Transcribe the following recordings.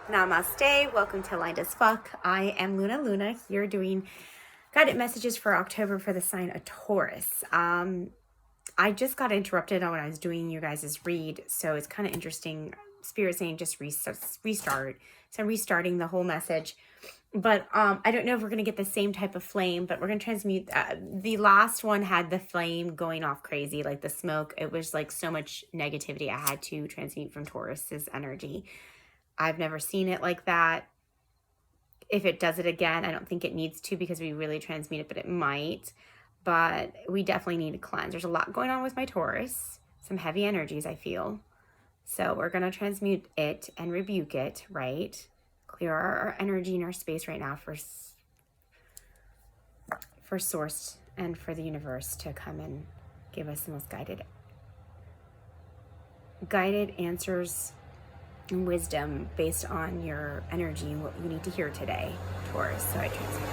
Namaste. Welcome to Aligned as Fuck. I am Luna here doing guided messages for October for the sign of Taurus. I just got interrupted when I was doing you guys' read, so it's kind of interesting. Spirit saying just restart. So I'm restarting the whole message. But I don't know if we're going to get the same type of flame, but we're going to transmute. The last one had the flame going off crazy, like the smoke. It was like so much negativity I had to transmute from Taurus's energy. I've never seen it like that. If it does it again, I don't think it needs to because we really transmute it, but it might. But we definitely need to cleanse. There's a lot going on with my Taurus. Some heavy energies, I feel. So we're going to transmute it and rebuke it, right? Clear our energy in our space right now for source and for the universe to come and give us the most guided answers and wisdom based on your energy and what you need to hear today, Taurus. So I transmute.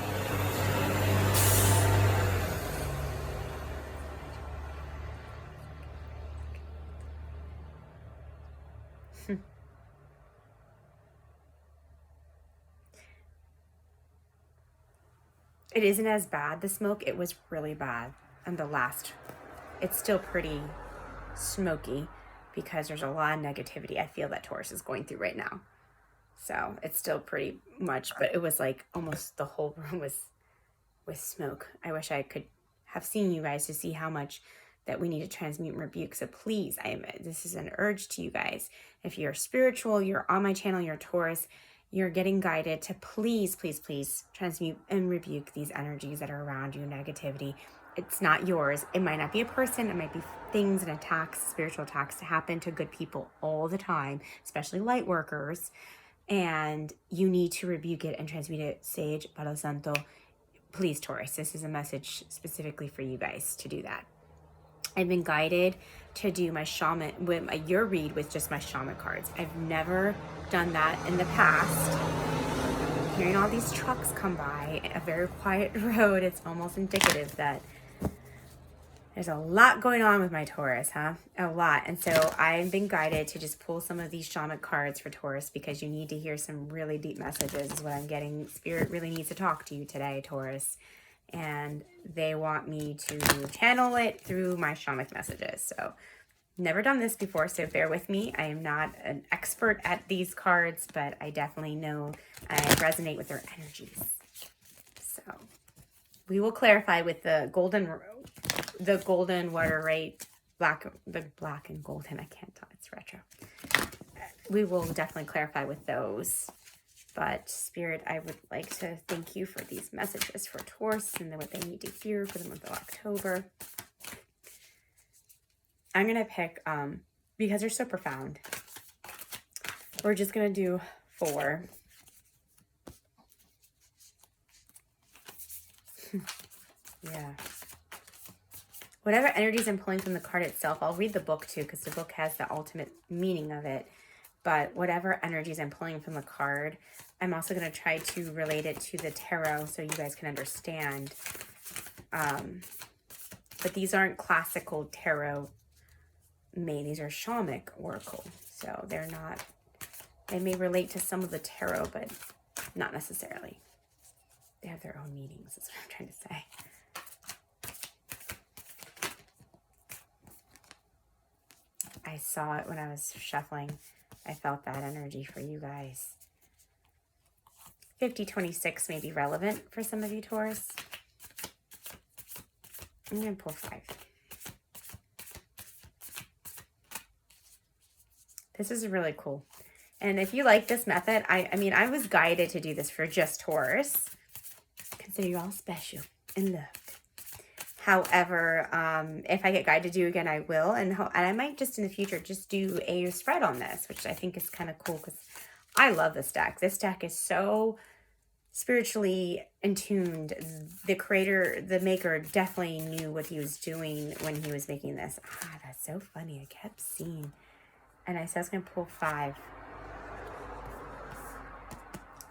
It isn't as bad, the smoke. It was really bad. And it's still pretty smoky because there's a lot of negativity I feel that Taurus is going through right now. So it's still pretty much, but it was like almost the whole room was with smoke. I wish I could have seen you guys to see how much that we need to transmute and rebuke. So please, this is an urge to you guys. If you're spiritual, you're on my channel, you're Taurus, you're getting guided to please transmute and rebuke these energies that are around you, negativity. It's not yours. It might not be a person. It might be things and attacks, spiritual attacks to happen to good people all the time, especially light workers. And you need to rebuke it and transmute it. Sage, Palo Santo. Please, Taurus, this is a message specifically for you guys to do that. I've been guided to do my shaman, your read with just my shaman cards. I've never done that in the past. Hearing all these trucks come by, a very quiet road, it's almost indicative that there's a lot going on with my Taurus, huh? A lot. And so I've been guided to just pull some of these shaman cards for Taurus because you need to hear some really deep messages is what I'm getting. Spirit really needs to talk to you today, Taurus. And they want me to channel it through my shamanic messages. So never done this before, so bear with me. I am not an expert at these cards, but I definitely know I resonate with their energies. So we will clarify with the golden water, right? The black and golden. I can't tell. It's retro. We will definitely clarify with those. But Spirit, I would like to thank you for these messages for Taurus and what they need to hear for the month of October. I'm going to pick, because they're so profound, we're just going to do 4. Yeah. Whatever energies I'm pulling from the card itself, I'll read the book too, because the book has the ultimate meaning of it. But whatever energies I'm pulling from the card, I'm also going to try to relate it to the tarot so you guys can understand. But these aren't classical tarot made. These are shamanic oracle. So they're not, they may relate to some of the tarot, but not necessarily. They have their own meanings, is what I'm trying to say. I saw it when I was shuffling. I felt that energy for you guys. 5026 may be relevant for some of you, Taurus. I'm going to pull 5. This is really cool. And if you like this method, I mean, I was guided to do this for just Taurus. Consider you all special and loved. However, if I get guided to do again, I will. And I might just in the future just do a spread on this, which I think is kind of cool because I love this deck. This deck is so spiritually in tuned. The creator, the maker definitely knew what he was doing when he was making this. Ah, that's so funny. I kept seeing. And I said I was going to pull 5.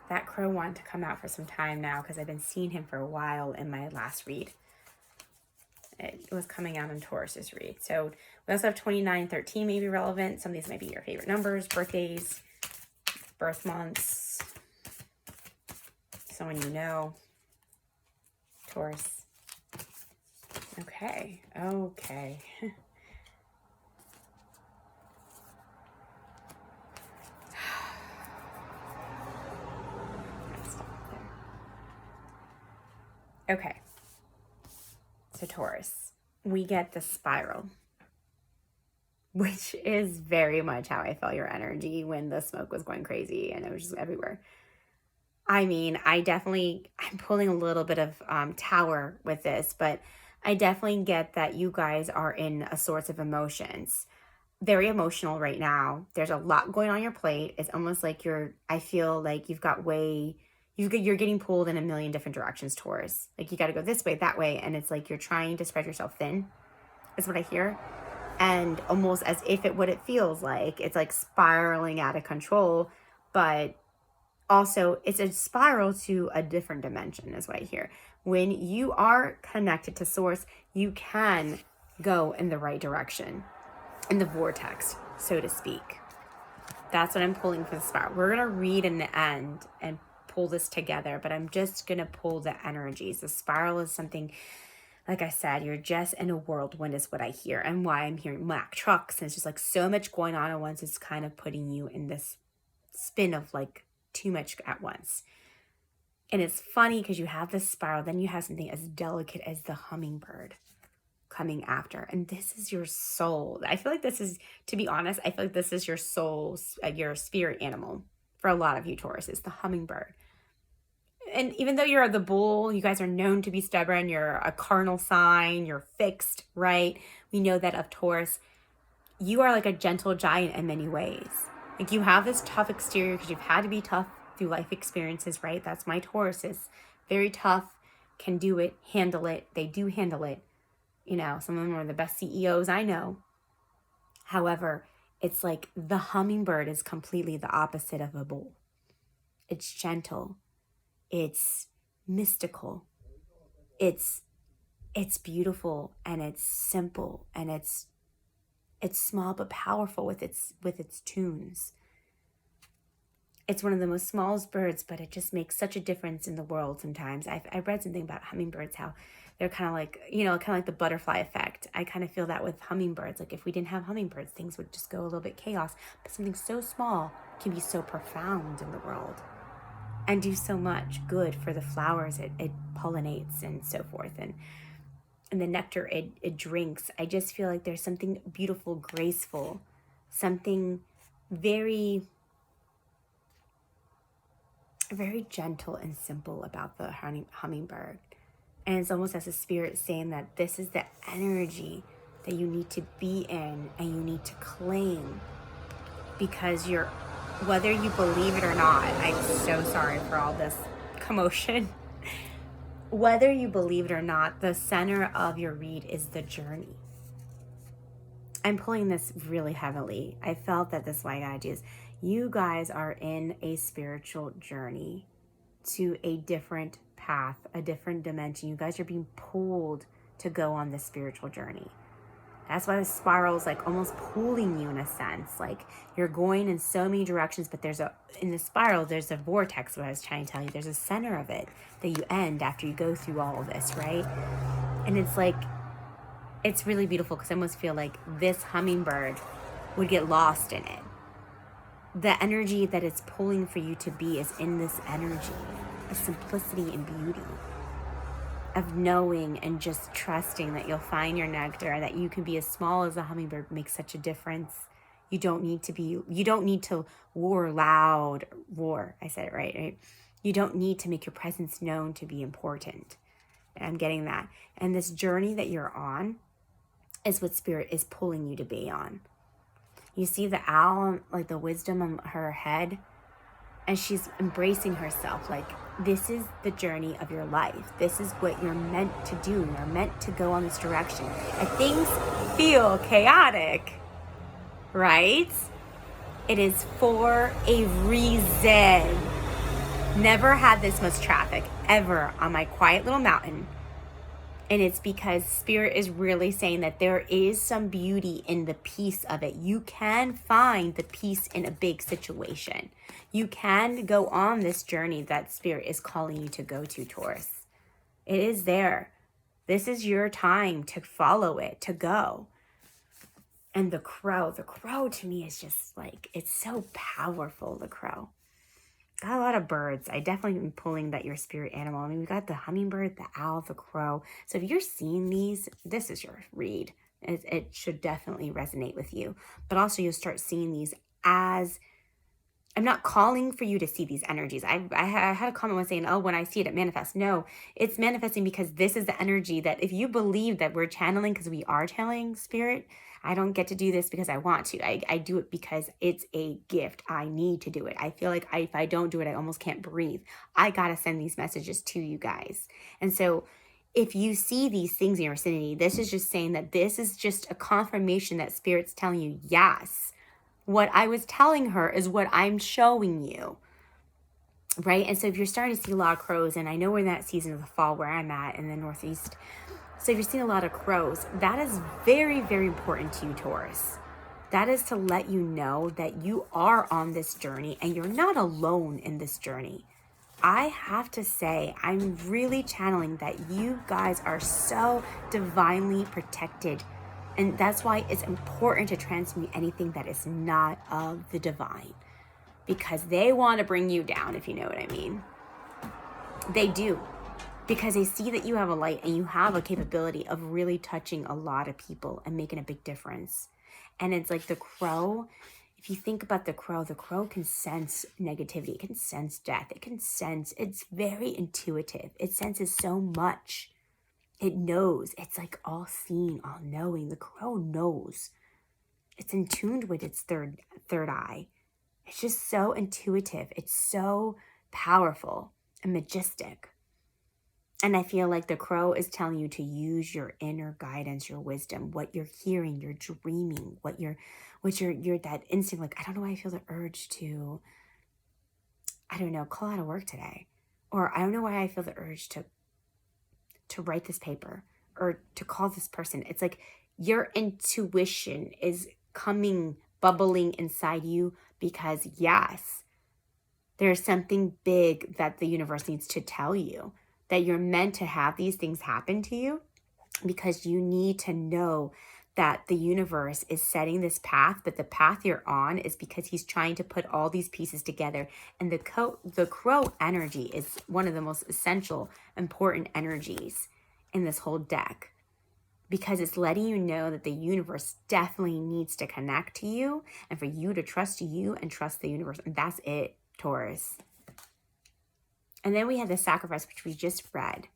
That crow wanted to come out for some time now because I've been seeing him for a while in my last read. It was coming out in Taurus's read. So we also have 29, 13 may be relevant. Some of these might be your favorite numbers, birthdays. birth months, someone you know, Taurus. Okay. Okay. So Taurus, we get the spiral, which is very much how I felt your energy when the smoke was going crazy and it was just everywhere. I mean, I'm pulling a little bit of Tower with this, but I definitely get that you guys are in a source of emotions. Very emotional right now. There's a lot going on your plate. It's almost like I feel like you're getting pulled in a million different directions, Taurus. Like you got to go this way, that way. And it's like you're trying to spread yourself thin, is what I hear. And almost as if what it feels like, it's like spiraling out of control, but also it's a spiral to a different dimension, is what I hear. When you are connected to source, you can go in the right direction, in the vortex, so to speak. That's what I'm pulling for the spiral. We're going to read in the end and pull this together, but I'm just going to pull the energies. The spiral is something, like I said, you're just in a whirlwind is what I hear, and why I'm hearing Mack trucks. And it's just like so much going on at once. It's kind of putting you in this spin of like too much at once. And it's funny because you have this spiral, then you have something as delicate as the hummingbird coming after. And this is your soul. I feel like this is, to be honest, I feel like this is your soul, your spirit animal for a lot of you Taurus, is the hummingbird. And even though you're the bull, you guys are known to be stubborn, you're a cardinal sign, you're fixed, right? We know that of Taurus, you are like a gentle giant in many ways. Like you have this tough exterior because you've had to be tough through life experiences, right? That's my Taurus, is very tough, can do it, handle it. They do handle it. You know, some of them are the best CEOs I know. However, it's like the hummingbird is completely the opposite of a bull. It's gentle. It's mystical. It's beautiful, and it's simple, and it's small but powerful with its tunes. It's one of the most smallest birds, but it just makes such a difference in the world sometimes. I've read something about hummingbirds, how they're kind of like, kind of like the butterfly effect. I kind of feel that with hummingbirds. Like if we didn't have hummingbirds, things would just go a little bit chaos. But something so small can be so profound in the world and do so much good for the flowers it pollinates and so forth. And the nectar it drinks. I just feel like there's something beautiful, graceful, something very, very gentle and simple about the hummingbird. And it's almost as a spirit saying that this is the energy that you need to be in and you need to claim, because whether you believe it or not, I'm so sorry for all this commotion. Whether you believe it or not, the center of your read is the journey. I'm pulling this really heavily. I felt that this is why I gotta do this. You guys are in a spiritual journey to a different path, a different dimension. You guys are being pulled to go on this spiritual journey. That's why the spiral is like almost pulling you in a sense. Like you're going in so many directions, but in the spiral, there's a vortex, what I was trying to tell you. There's a center of it that you end after you go through all of this, right? And it's like, it's really beautiful because I almost feel like this hummingbird would get lost in it. The energy that it's pulling for you to be is in this energy of simplicity and beauty, of knowing and just trusting that you'll find your nectar, that you can be as small as a hummingbird, makes such a difference. You don't need to roar. I said it right? You don't need to make your presence known to be important. And I'm getting that. And this journey that you're on is what spirit is pulling you to be on. You see the owl, like the wisdom on her head, and she's embracing herself. Like, this is the journey of your life. This is what you're meant to do. You're meant to go on this direction. And things feel chaotic, right? It is for a reason. Never had this much traffic ever on my quiet little mountain And it's because Spirit is really saying that there is some beauty in the peace of it. You can find the peace in a big situation. You can go on this journey that Spirit is calling you to go to, Taurus. It is there. This is your time to follow it, to go. And the crow to me is just like, it's so powerful, the crow. Got a lot of birds. I definitely am pulling that your spirit animal. I mean, we got the hummingbird, the owl, the crow. So if you're seeing these, this is your read. It should definitely resonate with you. But also you'll start seeing these as, I'm not calling for you to see these energies. I had a comment once saying, oh, when I see it, it manifests. No, it's manifesting because this is the energy that if you believe that we're channeling, because we are channeling spirit, I don't get to do this because I want to. I do it because it's a gift. I need to do it. I feel like if I don't do it, I almost can't breathe. I got to send these messages to you guys. And so if you see these things in your vicinity, this is just saying that this is just a confirmation that Spirit's telling you, yes, what I was telling her is what I'm showing you. Right? And so if you're starting to see a lot of crows, and I know we're in that season of the fall where I'm at in the Northeast, so if you're seeing a lot of crows, that is very, very important to you, Taurus. That is to let you know that you are on this journey and you're not alone in this journey. I have to say, I'm really channeling that you guys are so divinely protected. And that's why it's important to transmute anything that is not of the divine. Because they want to bring you down, if you know what I mean. They do. Because they see that you have a light and you have a capability of really touching a lot of people and making a big difference. And it's like the crow. If you think about the crow can sense negativity. It can sense death. It can sense, it's very intuitive. It senses so much. It knows. It's like all seeing, all knowing. The crow knows. It's in tuned with its third eye. It's just so intuitive. It's so powerful and majestic. And I feel like the crow is telling you to use your inner guidance, your wisdom, what you're hearing, you're dreaming, what you're that instinct, like, I don't know why I feel the urge to, I don't know, call out of work today. Or I don't know why I feel the urge to write this paper or to call this person. It's like your intuition is coming, bubbling inside you because yes, there's something big that the universe needs to tell you. That you're meant to have these things happen to you because you need to know that the universe is setting this path, but the path you're on is because he's trying to put all these pieces together. And the crow energy is one of the most essential, important energies in this whole deck because it's letting you know that the universe definitely needs to connect to you and for you to trust you and trust the universe. And that's it, Taurus. And then we had the sacrifice, which we just read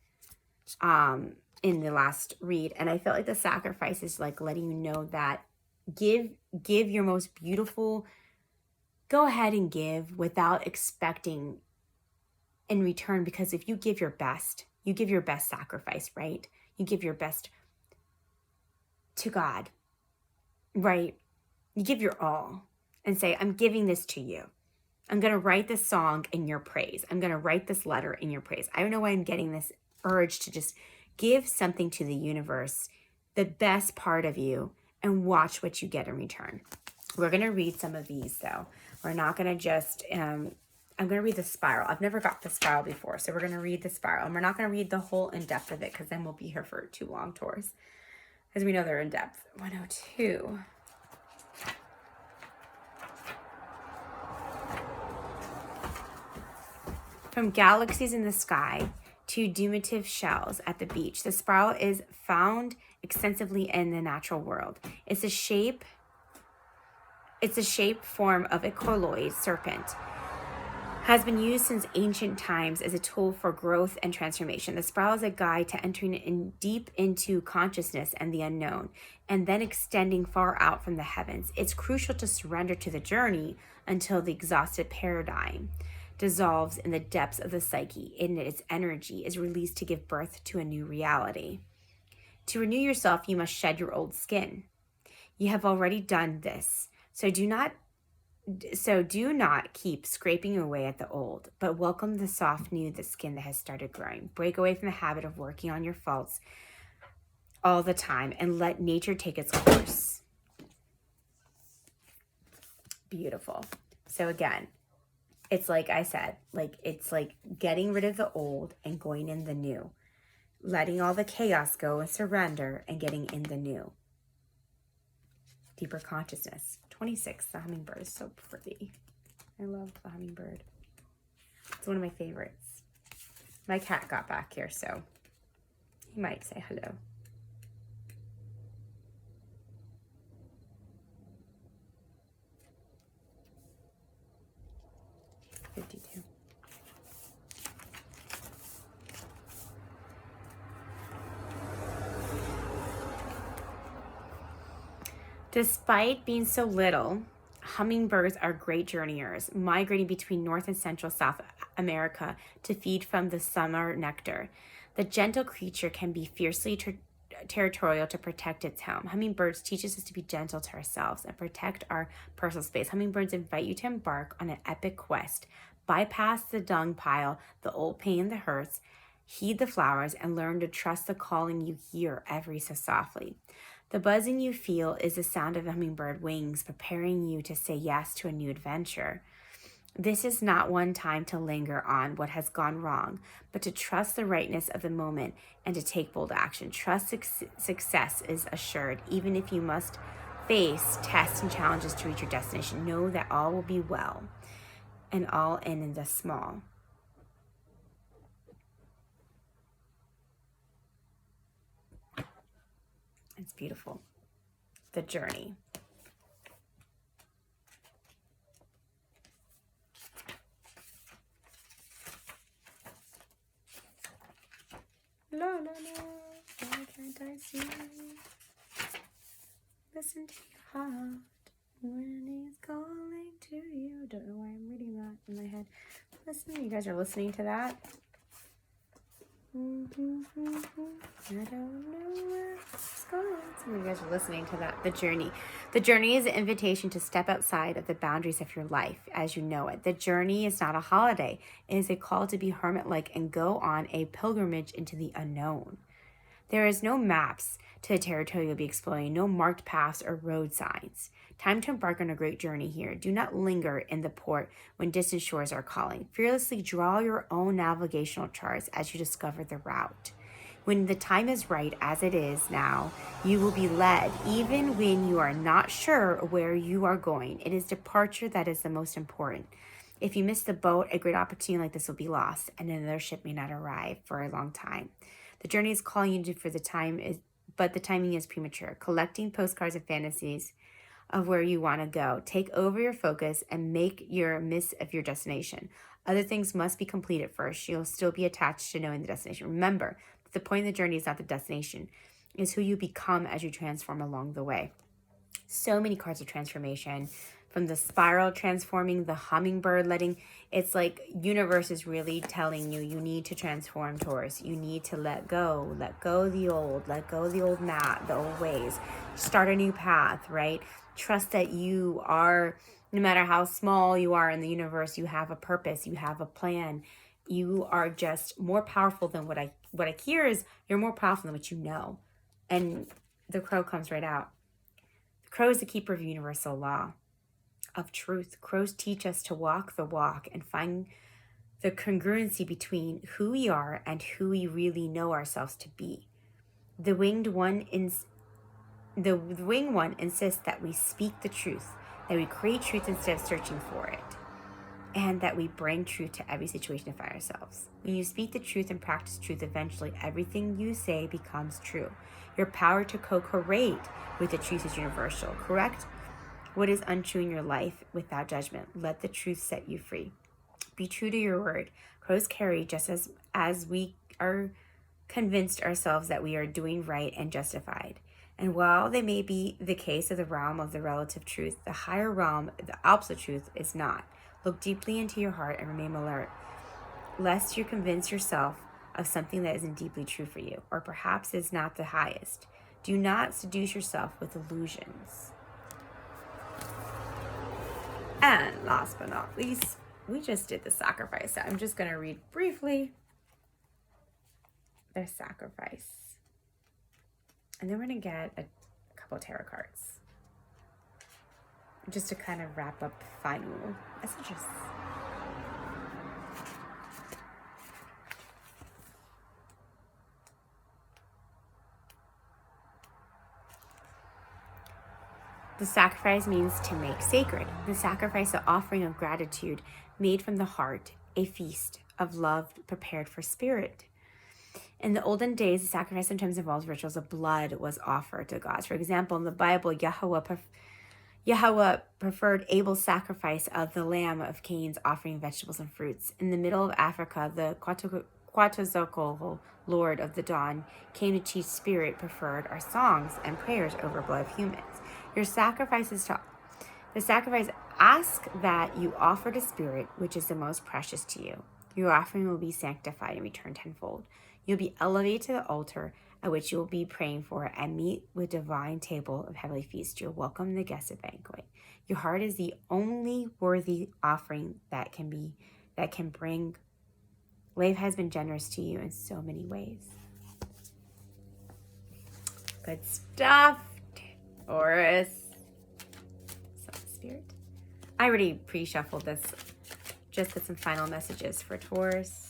in the last read. And I felt like the sacrifice is like letting you know that give your most beautiful, go ahead and give without expecting in return. Because if you give your best sacrifice, right? You give your best to God, right? You give your all and say, I'm giving this to you. I'm going to write this song in your praise. I'm going to write this letter in your praise. I don't know why I'm getting this urge to just give something to the universe, the best part of you, and watch what you get in return. We're going to read some of these, though. We're not going to just, I'm going to read the spiral. I've never got the spiral before, so we're going to read the spiral. And we're not going to read the whole in-depth of it because then we'll be here for too long, Taurus. Because we know they're in-depth. 102. From galaxies in the sky to diminutive shells at the beach, the spiral is found extensively in the natural world. It's a shape form of a colloid serpent. Has been used since ancient times as a tool for growth and transformation. The spiral is a guide to entering in deep into consciousness and the unknown, and then extending far out from the heavens. It's crucial to surrender to the journey until the exhausted paradigm dissolves in the depths of the psyche, and its energy is released to give birth to a new reality. To renew yourself, you must shed your old skin. You have already done this, so do not keep scraping away at the old, but welcome the soft new, the skin that has started growing. Break away from the habit of working on your faults all the time and let nature take its course. Beautiful. So again, it's like I said, like it's like getting rid of the old and going in the new. Letting all the chaos go and surrender and getting in the new. Deeper consciousness. 26, the hummingbird is so pretty. I love the hummingbird. It's one of my favorites. My cat got back here, so he might say hello. Despite being so little, hummingbirds are great journeyers, migrating between North and Central South America to feed from the summer nectar. The gentle creature can be fiercely territorial to protect its home. Hummingbirds teaches us to be gentle to ourselves and protect our personal space. Hummingbirds invite you to embark on an epic quest. Bypass the dung pile, the old pain, the hurts, heed the flowers, and learn to trust the calling you hear every so softly. The buzzing you feel is the sound of hummingbird wings preparing you to say yes to a new adventure. This is not one time to linger on what has gone wrong, but to trust the rightness of the moment and to take bold action. Trust success is assured, even if you must face tests and challenges to reach your destination. Know that all will be well, and all in the small. It's beautiful. The journey. La la la, why can't I see? Listen to your heart when it's calling to you. Don't know why I'm reading that in my head. Listen, you guys are listening to that. I don't know where it's going. Some of you guys are listening to that. The journey. The journey is an invitation to step outside of the boundaries of your life as you know it. The journey is not a holiday. It is a call to be hermit-like and go on a pilgrimage into the unknown. There is no maps to the territory you'll be exploring, no marked paths or road signs. Time to embark on a great journey here. Do not linger in the port when distant shores are calling. Fearlessly draw your own navigational charts as you discover the route. When the time is right, as it is now, you will be led, even when you are not sure where you are going. It is departure that is the most important. If you miss the boat, a great opportunity like this will be lost, and another ship may not arrive for a long time. The journey is calling you for the time but the timing is premature. Collecting postcards and fantasies of where you want to go. Take over your focus and make your miss of your destination. Other things must be completed first. You'll still be attached to knowing the destination. Remember, the point of the journey is not the destination. It's who you become as you transform along the way. So many cards of transformation. From the spiral transforming, the hummingbird letting, it's like universe is really telling you, you need to transform, Taurus. You need to let go the old, let go the old the old ways. Start a new path, right? Trust that you are, no matter how small you are in the universe, you have a purpose, you have a plan. You are just more powerful than what I hear is you're more powerful than what you know. And the crow comes right out. The crow is the keeper of universal law, of truth. Crows teach us to walk the walk and find the congruency between who we are and who we really know ourselves to be. The winged one insists that we speak the truth, that we create truth instead of searching for it, and that we bring truth to every situation to find ourselves. When you speak the truth and practice truth, eventually everything you say becomes true. Your power to co-create with the truth is universal. Correct what is untrue in your life without judgment. Let the truth set you free. Be true to your word. Crows carry just as we are convinced ourselves that we are doing right and justified. And while they may be the case of the realm of the relative truth, the higher realm, the absolute truth, is not. Look deeply into your heart and remain alert, lest you convince yourself of something that isn't deeply true for you, or perhaps is not the highest. Do not seduce yourself with illusions. And last but not least, we just did the sacrifice. So I'm just going to read briefly the sacrifice. And then we're going to get a couple tarot cards just to kind of wrap up the final messages. The sacrifice means to make sacred. The sacrifice, the offering of gratitude made from the heart, a feast of love prepared for spirit. In the olden days, the sacrifice sometimes involves rituals of blood was offered to gods. For example, in the Bible, Yahweh preferred Abel's sacrifice of the lamb of Cain's offering vegetables and fruits. In the middle of Africa, the Quetzalcoatl, Lord of the Dawn, came to teach spirit preferred our songs and prayers over blood of humans. The sacrifice ask that you offer to spirit, which is the most precious to you. Your offering will be sanctified and returned tenfold. You'll be elevated to the altar at which you will be praying for and meet with divine table of heavenly feast. You'll welcome the guests at banquet. Your heart is the only worthy offering that can bring. Life has been generous to you in so many ways. Good stuff, Taurus. Spirit. I already pre-shuffled this. Just get some final messages for Taurus.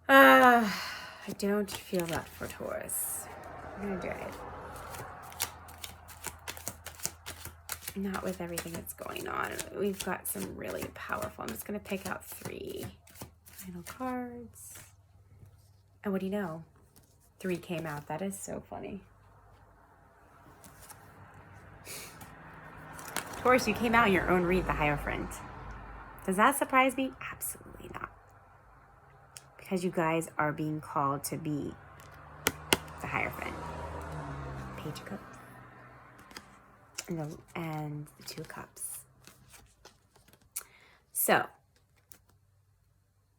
I don't feel that for Taurus. I'm going to do it. Not with everything that's going on. We've got some really powerful. I'm just going to pick out 3 final cards. And what do you know? 3 came out. That is so funny. Taurus, you came out in your own read, the Hierophant. Does that surprise me? Absolutely not. Because you guys are being called to be the Hierophant. Page of Cups. And the 2 Cups. So,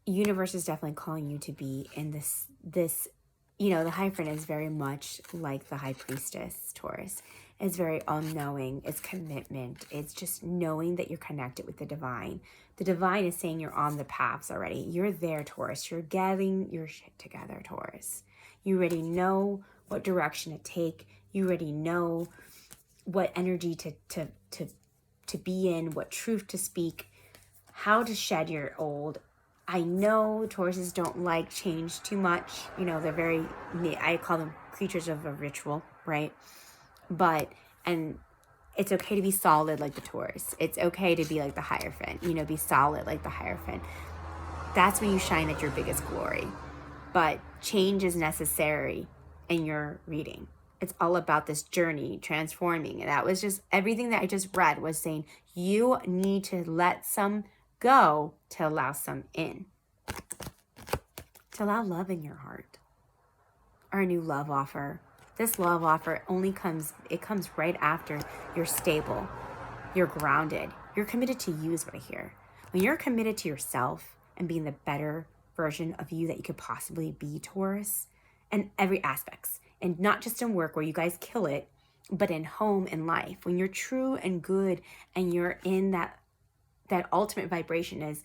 universe is definitely calling you to be in this, the Hierophant is very much like the High Priestess, Taurus. It's very all-knowing. It's commitment. It's just knowing that you're connected with the divine. The divine is saying you're on the paths already. You're there, Taurus. You're getting your shit together, Taurus. You already know what direction to take. You already know what energy to be in, what truth to speak, how to shed your old. I know Tauruses don't like change too much. They're very, I call them creatures of a ritual, right? And it's okay to be solid like the Taurus. It's okay to be like the Hierophant, be solid like the Hierophant. That's when you shine at your biggest glory. But change is necessary in your reading. It's all about this journey, transforming. And that was just, everything that I just read was saying, you need to let some go to allow some in. To allow love in your heart. Our new love offer. This love offer comes right after you're stable, you're grounded, you're committed to you is what I hear. When you're committed to yourself and being the better version of you that you could possibly be, Taurus, in every aspects, and not just in work where you guys kill it, but in home and life, when you're true and good and you're in that ultimate vibration is,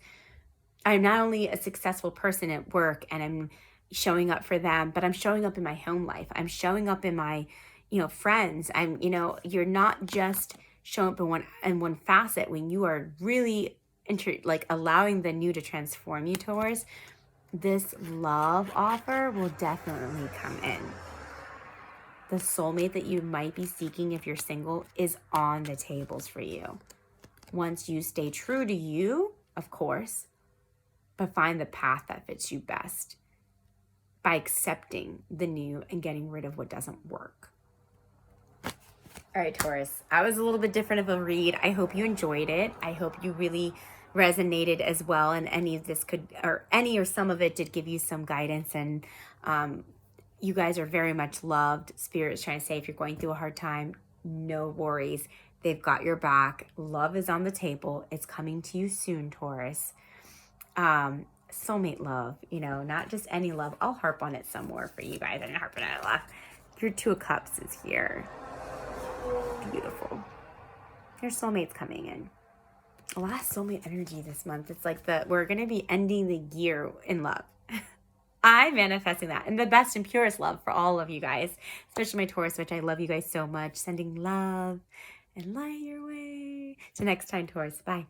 I'm not only a successful person at work and I'm showing up for them, but I'm showing up in my home life. I'm showing up in my, friends. You're not just showing up in one facet. When you are really allowing the new to transform you, Taurus, this love offer will definitely come in. The soulmate that you might be seeking if you're single is on the tables for you. Once you stay true to you, of course, but find the path that fits you best by accepting the new and getting rid of what doesn't work. All right, Taurus, I was a little bit different of a read. I hope you enjoyed it. I hope you really resonated as well, and any of this any or some of it did give you some guidance, and you guys are very much loved. Spirit is trying to say, if you're going through a hard time, no worries. They've got your back. Love is on the table. It's coming to you soon, Taurus. Soulmate love, not just any love. I'll harp on it some more for you guys. I'm harping on it a lot. Your 2 of Cups is here. Beautiful. Your soulmate's coming in. A lot of soulmate energy this month. It's like we're going to be ending the year in love. I'm manifesting that in the best and purest love for all of you guys, especially my Taurus, which I love you guys so much. Sending love and light your way. Till next time, Taurus. Bye.